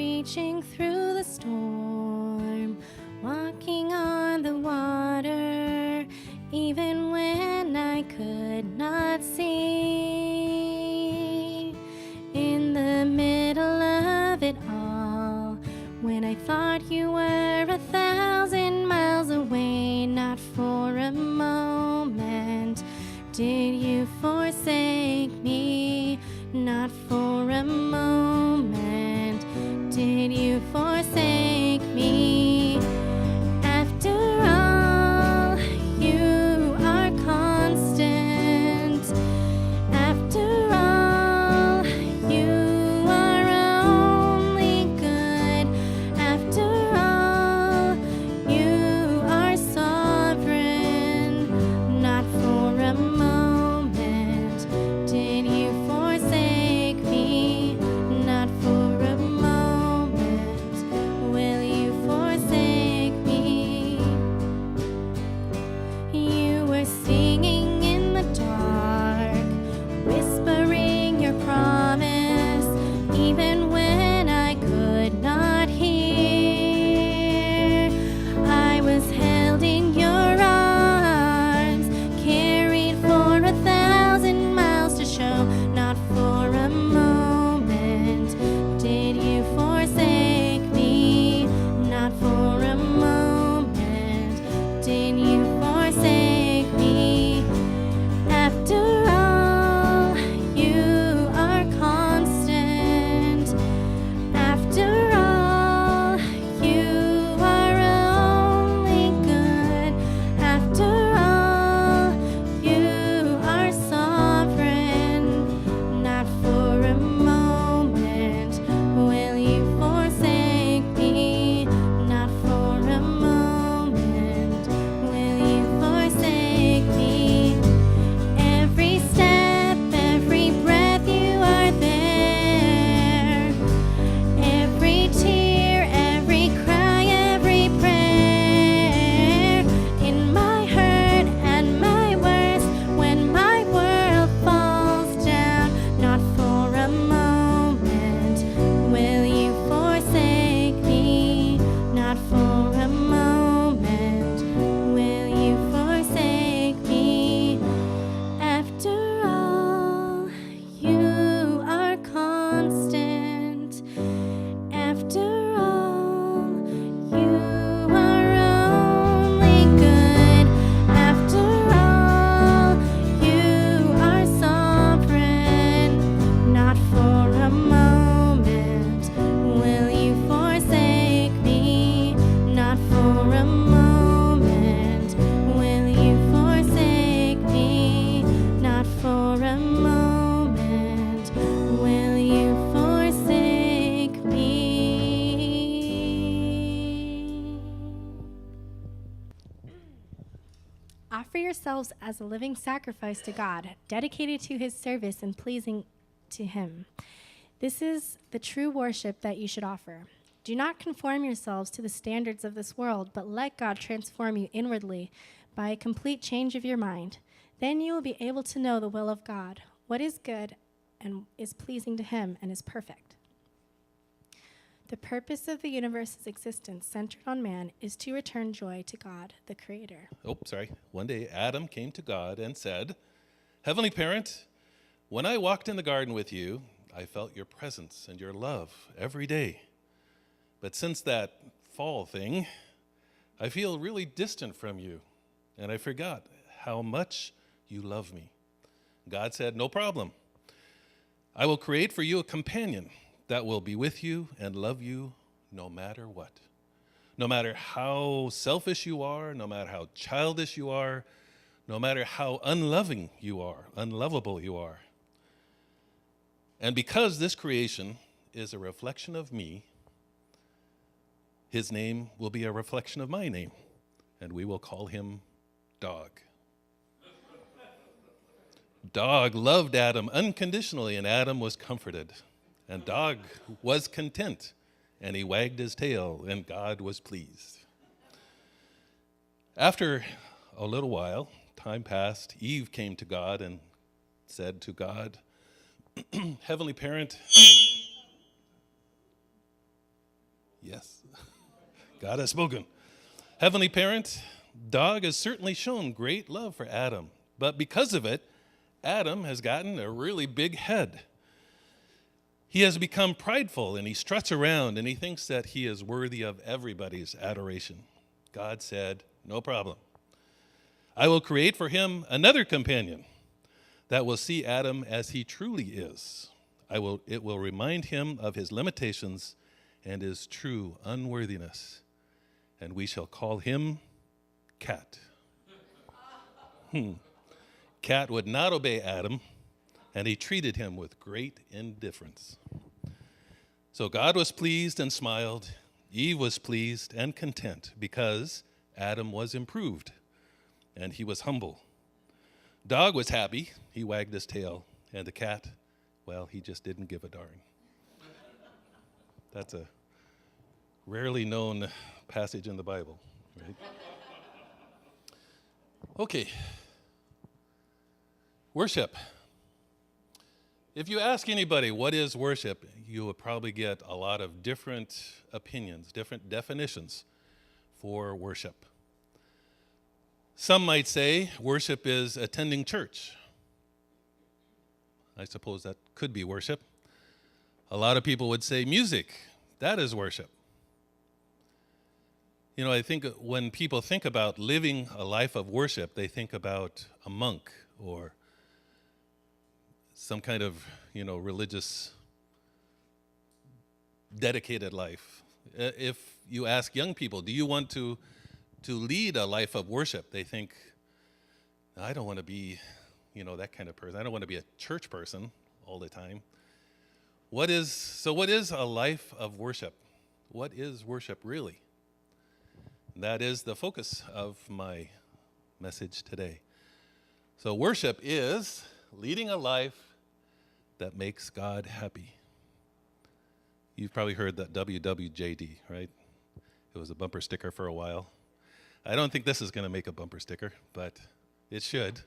reaching through the storm, walking on the water, even when I could not see. In the middle of it all, when I thought you were 1,000 miles away, not for a moment did you forsake me. Not for a moment did you forsake me. After all, you are constant. After all, you are only good. After all, you are sovereign. Not for a moment did you forsake me. Not for a moment will you forsake me. You were singing in the dark, whispering your promise, even when I could not hear. I was held in your arms, carried for 1,000 miles to show. Not for a moment did you forsake me. Not for a moment did you forsake me. After all, you are constant. After all, you are only good. After all, you are sovereign. Not for a moment will you forsake me. Not for a moment will you forsake me. Every step, every breath, you are there. Every tear, every cry, every prayer. In my hurt and my worst, when my world falls down, not for a moment will you forsake me. Not for a moment will you forsake me. After all, you are constant. After all, you are only good. After all, you are sovereign. Not for a moment will you forsake me. Not for a moment will you forsake me. Not for a moment will you forsake me. Offer yourselves as a living sacrifice to God, dedicated to his service and pleasing to him. This is the true worship that you should offer. Do not conform yourselves to the standards of this world, but let God transform you inwardly by a complete change of your mind. Then you will be able to know the will of God, what is good and is pleasing to him and is perfect. The purpose of the universe's existence, centered on man, is to return joy to God, the Creator. Oh, sorry. One day Adam came to God and said, "Heavenly Parent, when I walked in the garden with you, I felt your presence and your love every day. But since that fall thing, I feel really distant from you, and I forgot how much you love me." God said, "No problem. I will create for you a companion that will be with you and love you no matter what. No matter how selfish you are, no matter how childish you are, no matter how unloving you are, unlovable you are. And because this creation is a reflection of me, his name will be a reflection of my name, and we will call him Dog." Dog loved Adam unconditionally, and Adam was comforted. And Dog was content, and he wagged his tail, and God was pleased. After a little while, time passed, Eve came to God and said to God, "Heavenly Parent, Yes, God has spoken. Heavenly Parent, dog has certainly shown great love for Adam, but because of it, Adam has gotten a really big head. He has become prideful and he struts around and he thinks that he is worthy of everybody's adoration. God said, no problem. I will create for him another companion that will see Adam as he truly is. It will remind him of his limitations and his true unworthiness. And we shall call him Cat. Cat would not obey Adam, and he treated him with great indifference. So God was pleased and smiled. Eve was pleased and content because Adam was improved and he was humble. Dog was happy. He wagged his tail. And the cat, well, he just didn't give a darn. That's a rarely known passage in the Bible, right? Okay. Worship. If you ask anybody what is worship, you will probably get a lot of different opinions, different definitions for worship. Some might say worship is attending church. I suppose that could be worship. A lot of people would say music, that is worship. You know, I think when people think about living a life of worship, they think about a monk or some kind of, religious, dedicated life. If you ask young people, do you want to lead a life of worship? They think, I don't want to be, that kind of person. I don't want to be a church person all the time. What is a life of worship? What is worship really? That is the focus of my message today. So worship is leading a life that makes God happy. You've probably heard that WWJD, right? It was a bumper sticker for a while. I don't think this is going to make a bumper sticker, but it should.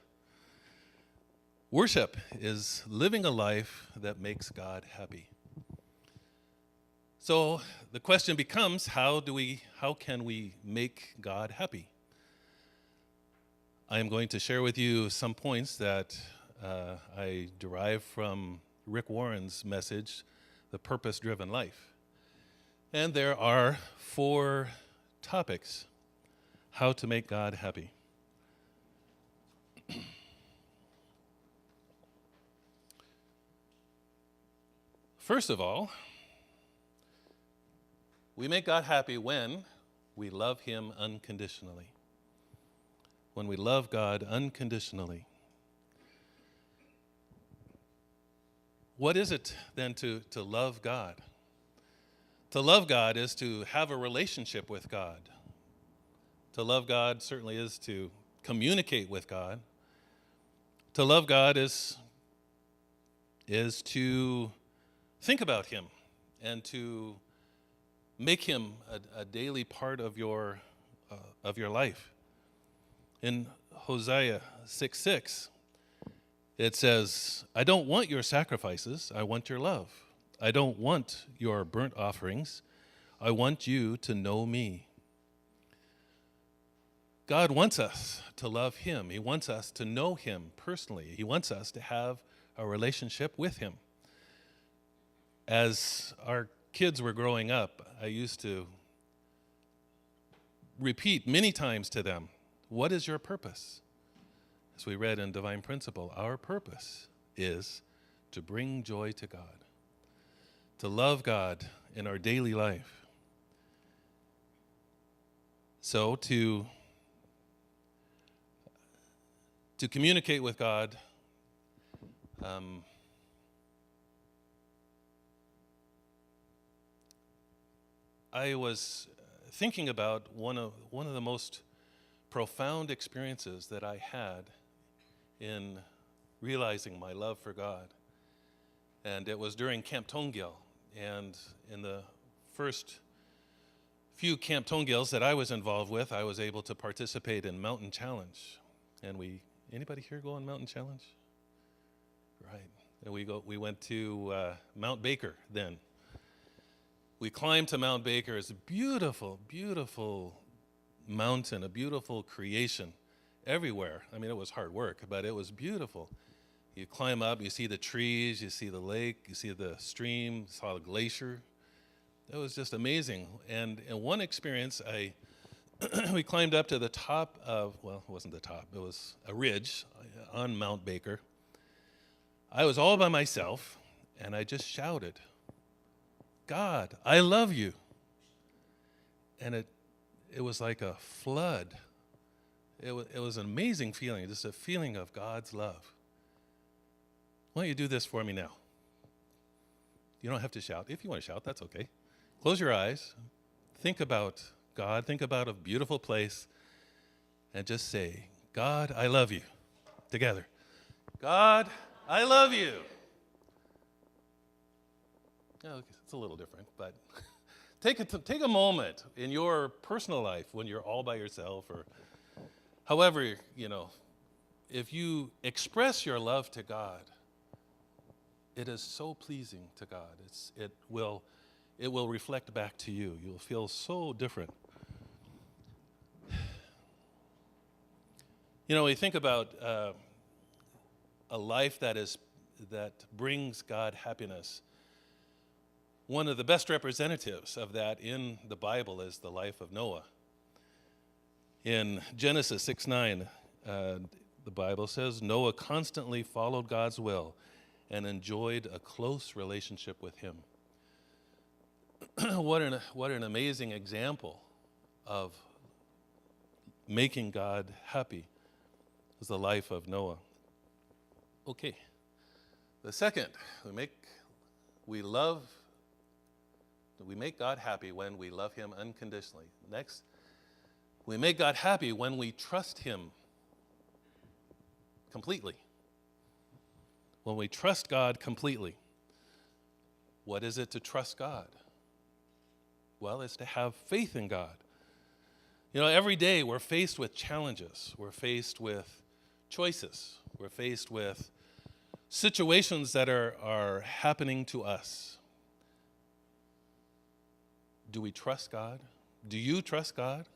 Worship is living a life that makes God happy. So the question becomes, how can we make God happy? I am going to share with you some points that I derive from Rick Warren's message, The Purpose-Driven Life. And there are 4 topics, how to make God happy. First of all, we make God happy when we love him unconditionally. When we love God unconditionally. What is it then to love God? To love God is to have a relationship with God. To love God certainly is to communicate with God. To love God is to think about him and to make him a daily part of your life. In Hosea 6:6, it says, I don't want your sacrifices, I want your love. I don't want your burnt offerings, I want you to know me. God wants us to love him. He wants us to know him personally. He wants us to have a relationship with him. As our kids were growing up, I used to repeat many times to them, what is your purpose? As we read in Divine Principle, our purpose is to bring joy to God, to love God in our daily life. So to communicate with God, I was thinking about one of the most profound experiences that I had in realizing my love for God. And it was during Camp Tongil. And in the first few Camp Tongils that I was involved with, I was able to participate in Mountain Challenge. And anybody here go on Mountain Challenge? Right. And we went to Mount Baker then. We climbed to Mount Baker. It's a beautiful, beautiful mountain, a beautiful creation everywhere. I mean, it was hard work, but it was beautiful. You climb up, you see the trees, you see the lake, you see the stream, you saw the glacier. It was just amazing. And in one experience, we climbed up to the top of, well, it wasn't the top, it was a ridge on Mount Baker. I was all by myself, and I just shouted, "God, I love you." And it was like a flood. It was an amazing feeling, just a feeling of God's love. Why don't you do this for me now? You don't have to shout. If you want to shout, that's okay. Close your eyes. Think about God. Think about a beautiful place. And just say, "God, I love you." Together. God, I love you. Oh, it's a little different, but take a moment in your personal life when you're all by yourself, or however, if you express your love to God, it is so pleasing to God. It will reflect back to you. You'll feel so different. We think about a life that brings God happiness. One of the best representatives of that in the Bible is the life of Noah. In Genesis 6:9, the Bible says, Noah constantly followed God's will and enjoyed a close relationship with him. What an amazing example of making God happy is the life of Noah. Okay. The second, we make God happy when we love him unconditionally. Next, we make God happy when we trust him completely. When we trust God completely. What is it to trust God? Well, it's to have faith in God. Every day we're faced with challenges. We're faced with choices. We're faced with situations that are happening to us. Do we trust God? Do you trust God?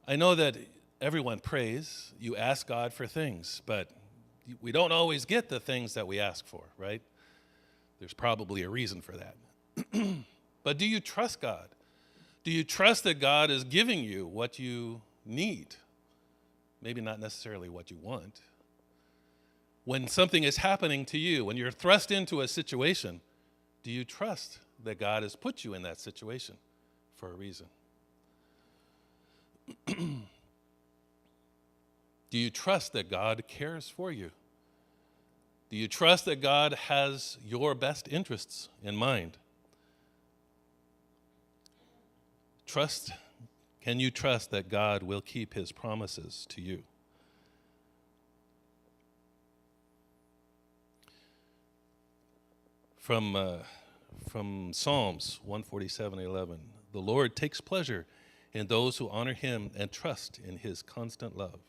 I know that everyone prays. You ask God for things, but we don't always get the things that we ask for, right? There's probably a reason for that. But do you trust God? Do you trust that God is giving you what you need? Maybe not necessarily what you want. When something is happening to you, when you're thrust into a situation, do you trust that God has put you in that situation for a reason? Do you trust that God cares for you? Do you trust that God has your best interests in mind? Can you trust that God will keep his promises to you? From Psalms 147:11, the Lord takes pleasure in those who honor him and trust in his constant love.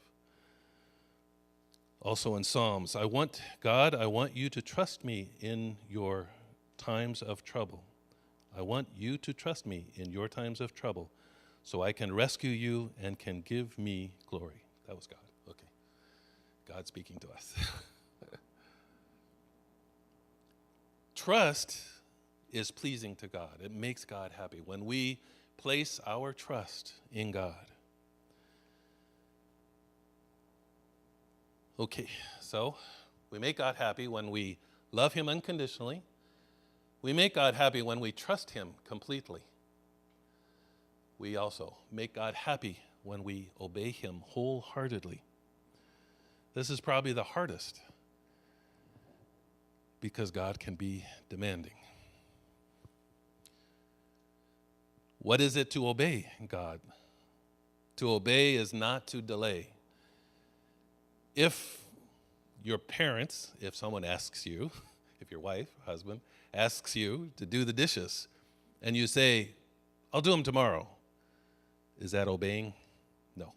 Also in Psalms, I want you to trust me in your times of trouble. I want you to trust me in your times of trouble so I can rescue you and can give me glory. That was God. Okay. God speaking to us. Trust is pleasing to God. It makes God happy when we place our trust in God. Okay, so we make God happy when we love him unconditionally. We make God happy when we trust him completely. We also make God happy when we obey him wholeheartedly. This is probably the hardest because God can be demanding. What is it to obey God? To obey is not to delay. If your parents, if someone asks you, if your wife, husband, asks you to do the dishes, and you say, I'll do them tomorrow, is that obeying? No.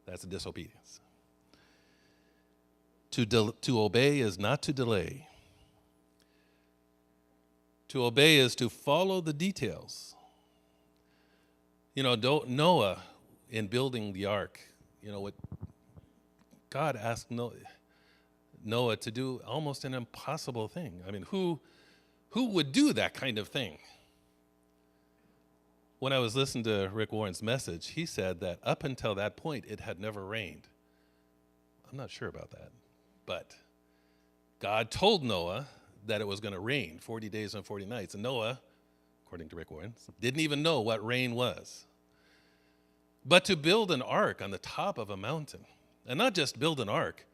That's a disobedience. To obey is not to delay. To obey is to follow the details. Noah, in building the ark, what God asked Noah to do almost an impossible thing. I mean, who would do that kind of thing? When I was listening to Rick Warren's message, he said that up until that point, it had never rained. I'm not sure about that. But God told Noah that it was going to rain 40 days and 40 nights. And Noah, according to Rick Warren, didn't even know what rain was. But to build an ark on the top of a mountain, and not just build an ark,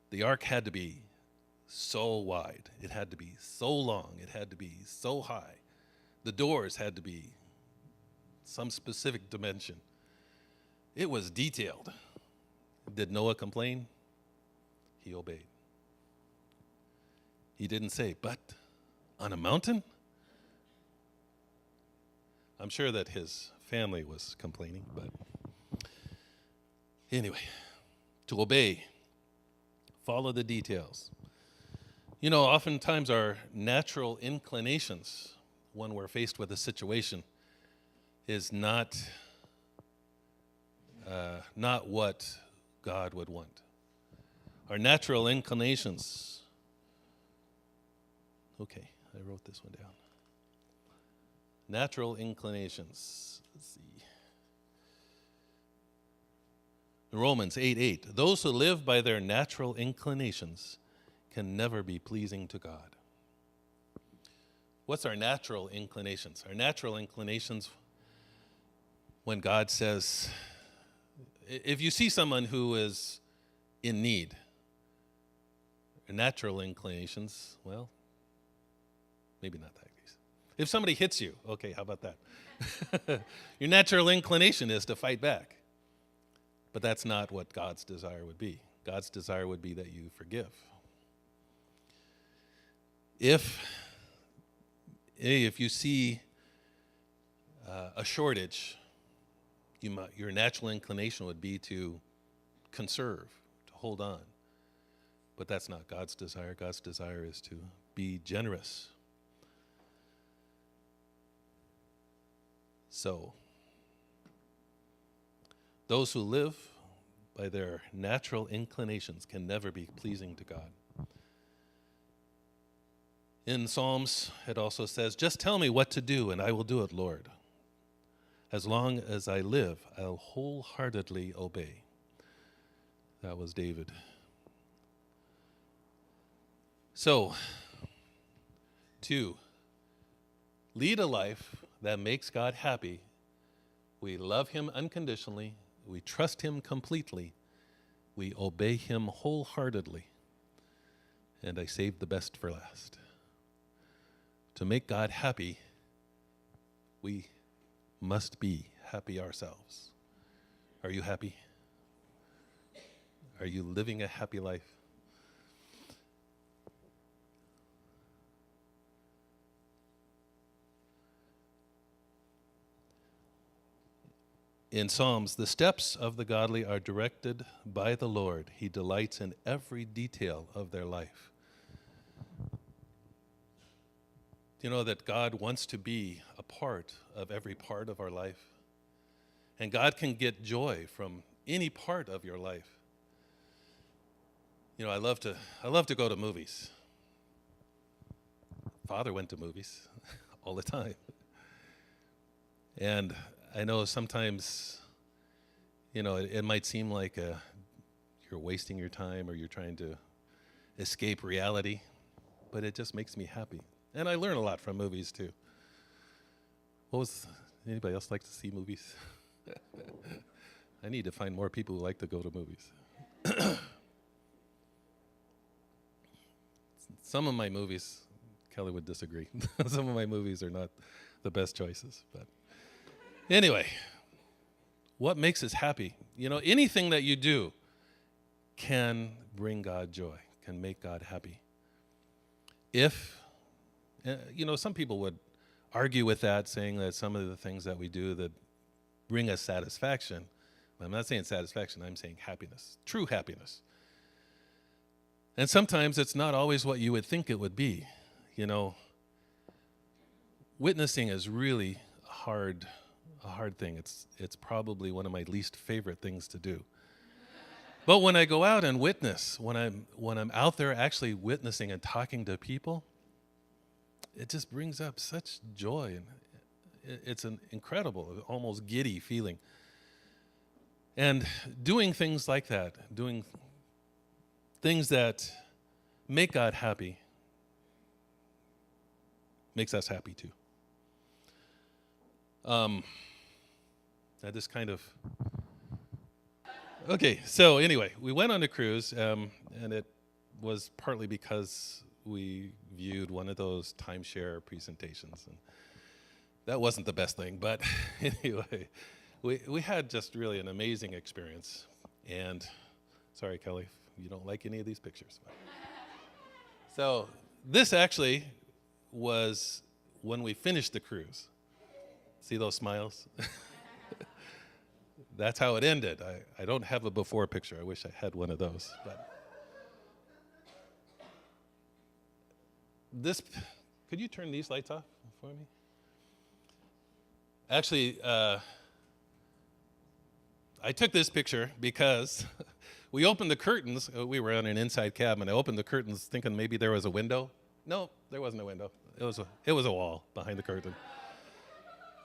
the ark had to be so wide. It had to be so long. It had to be so high. The doors had to be some specific dimension. It was detailed. Did Noah complain? He obeyed. He didn't say, but on a mountain? I'm sure that his family was complaining, but anyway, to obey, follow the details. Oftentimes our natural inclinations when we're faced with a situation is not what God would want. Our natural inclinations. Okay, I wrote this one down. Natural inclinations. Let's see. Romans 8:8. Those who live by their natural inclinations can never be pleasing to God. What's our natural inclinations? Our natural inclinations, when God says, if you see someone who is in need, natural inclinations, well, maybe not that case. If somebody hits you, okay, how about that? Your natural inclination is to fight back. But that's not what God's desire would be. God's desire would be that you forgive. If you see a shortage, your natural inclination would be to conserve, to hold on. But that's not God's desire. God's desire is to be generous. So, those who live by their natural inclinations can never be pleasing to God. In Psalms, it also says, just tell me what to do and I will do it, Lord. As long as I live, I'll wholeheartedly obey. That was David. So, to lead a life that makes God happy, we love him unconditionally, we trust him completely, we obey him wholeheartedly, and I saved the best for last. To make God happy, we must be happy ourselves. Are you happy? Are you living a happy life? In Psalms, the steps of the godly are directed by the Lord. He delights in every detail of their life. You know that God wants to be a part of every part of our life. And God can get joy from any part of your life. You know, I love to go to movies. Father went to movies all the time. And I know sometimes, you know, it might seem like you're wasting your time or you're trying to escape reality, but it just makes me happy. And I learn a lot from movies too. Anybody else like to see movies? I need to find more people who like to go to movies. Some of my movies, Kelly would disagree. Some of my movies are not the best choices, but anyway, what makes us happy? You know, anything that you do can bring God joy, can make God happy. If, you know, some people would argue with that, saying that some of the things that we do that bring us satisfaction, I'm not saying satisfaction, I'm saying happiness, true happiness. And sometimes it's not always what you would think it would be. You know, witnessing is really a hard thing. It's probably one of my least favorite things to do. But when I go out and witness, when I'm out there actually witnessing and talking to people, it just brings up such joy, and it's an incredible, almost giddy feeling. And doing things like that, doing things that make God happy, makes us happy too. That is kind of... Okay, so anyway, we went on a cruise, and it was partly because we viewed one of those timeshare presentations, and that wasn't the best thing, but anyway, we had just really an amazing experience. And sorry, Kelly, if you don't like any of these pictures. So this actually was when we finished the cruise. See those smiles? That's how it ended. I don't have a before picture. I wish I had one of those. But this, could you turn these lights off for me? Actually, I took this picture because we opened the curtains. We were on an inside cabin. I opened the curtains thinking maybe there was a window. No, there wasn't a window. It was a wall behind the curtain.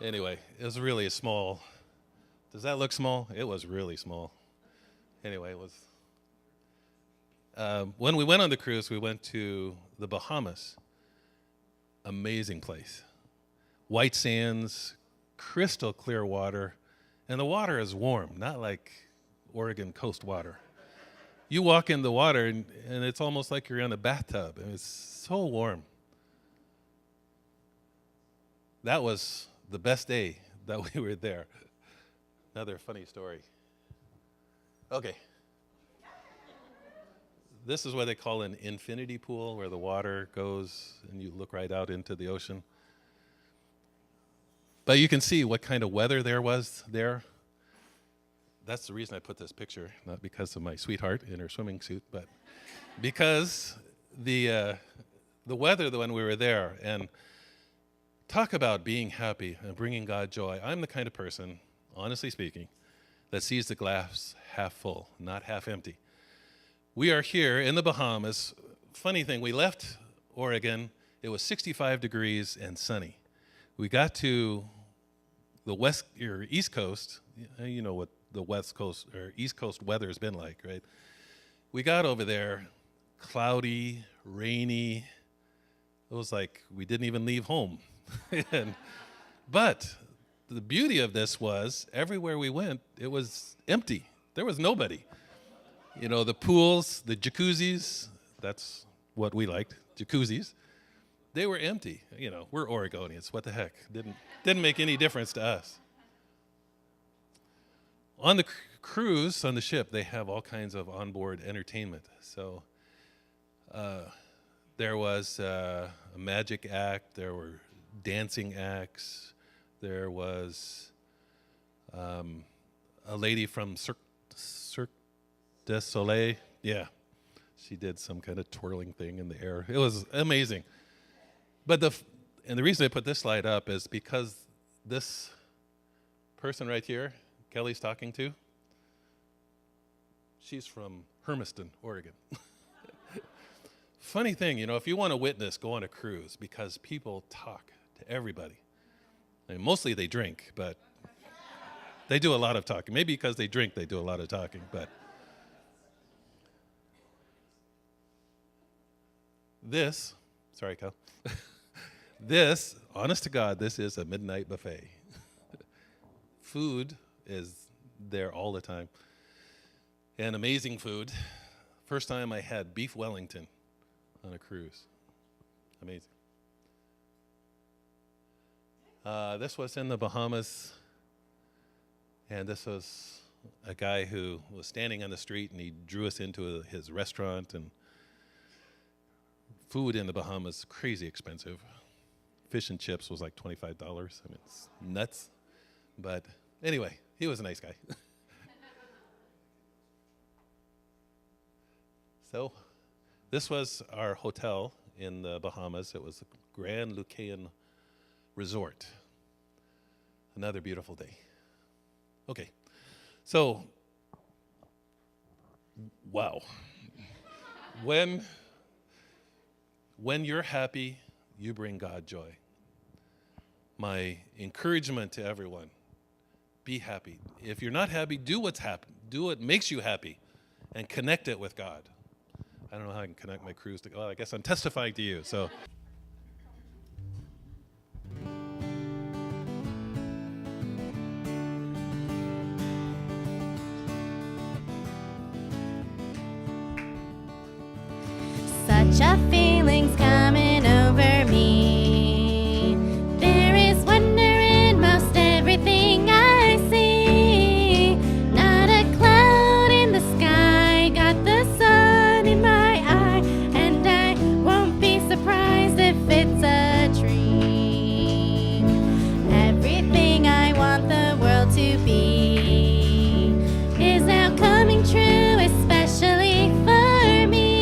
Anyway, it was really a small... Does that look small? It was really small. Anyway, it was... when we went on the cruise, we went to the Bahamas. Amazing place. White sands, crystal clear water, and the water is warm, not like Oregon coast water. You walk in the water, and it's almost like you're in a bathtub, and it's so warm. That was the best day that we were there. Another funny story. Okay. This is what they call an infinity pool, where the water goes and you look right out into the ocean. But you can see what kind of weather there was there. That's the reason I put this picture, not because of my sweetheart in her swimming suit, but because the weather when we were there. And talk about being happy and bringing God joy. I'm the kind of person, honestly speaking, that sees the glass half full, not half empty. We are here in the Bahamas. Funny thing, we left Oregon. It was 65 degrees and sunny. We got to the west or east coast. You know what the west coast or east coast weather has been like, right? We got over there, cloudy, rainy. It was like we didn't even leave home. But the beauty of this was everywhere we went, it was empty. There was nobody. You know, the pools, the jacuzzis, that's what we liked, jacuzzis. They were empty. You know, we're Oregonians. What the heck? Didn't make any difference to us. On the cruise, on the ship, they have all kinds of onboard entertainment. So there was a magic act. There were dancing acts. There was a lady from Cirque du Soleil. Yeah, she did some kind of twirling thing in the air. It was amazing. But the reason I put this slide up is because this person right here, Kelly's talking to, she's from Hermiston, Oregon. Funny thing, you know, if you want to witness, go on a cruise because people talk to everybody. I mean, mostly they drink, but they do a lot of talking. Maybe because they drink, they do a lot of talking, but this, sorry, Cal. This, honest to God, this is a midnight buffet. Food is there all the time. And amazing food. First time I had beef Wellington on a cruise. Amazing. This was in the Bahamas. And this was a guy who was standing on the street and he drew us into his restaurant. And food in the Bahamas, crazy expensive. Fish and chips was like $25. I mean, it's nuts. But anyway, he was a nice guy. So this was our hotel in the Bahamas. It was the Grand Lucayan resort. Another beautiful day. Okay, so, wow. When you're happy, you bring God joy. My encouragement to everyone, be happy. If you're not happy, do what's happy. Do what makes you happy and connect it with God. I don't know how I can connect my cruise to God. I guess I'm testifying to you, so. Such a feeling's coming over me. There is wonder in most everything I see. Not a cloud in the sky, got the sun in my eye, and I won't be surprised if it's a dream. Everything I want the world to be is now coming true, especially for me.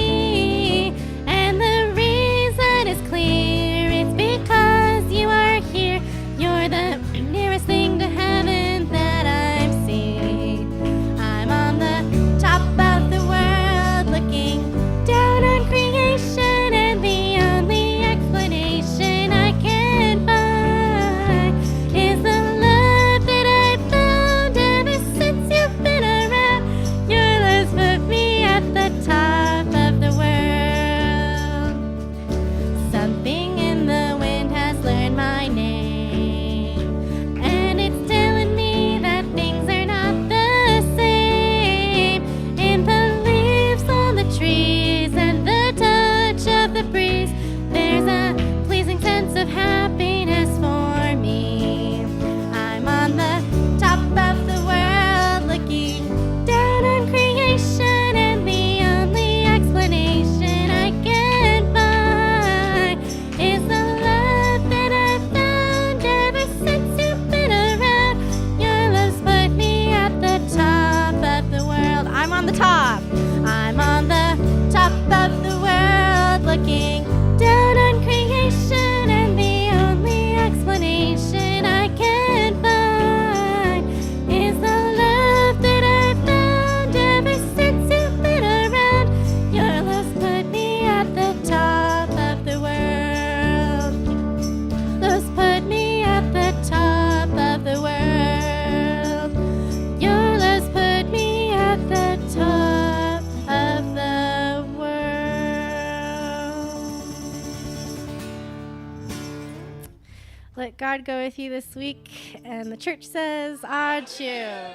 Let God go with you this week. And the church says, adieu.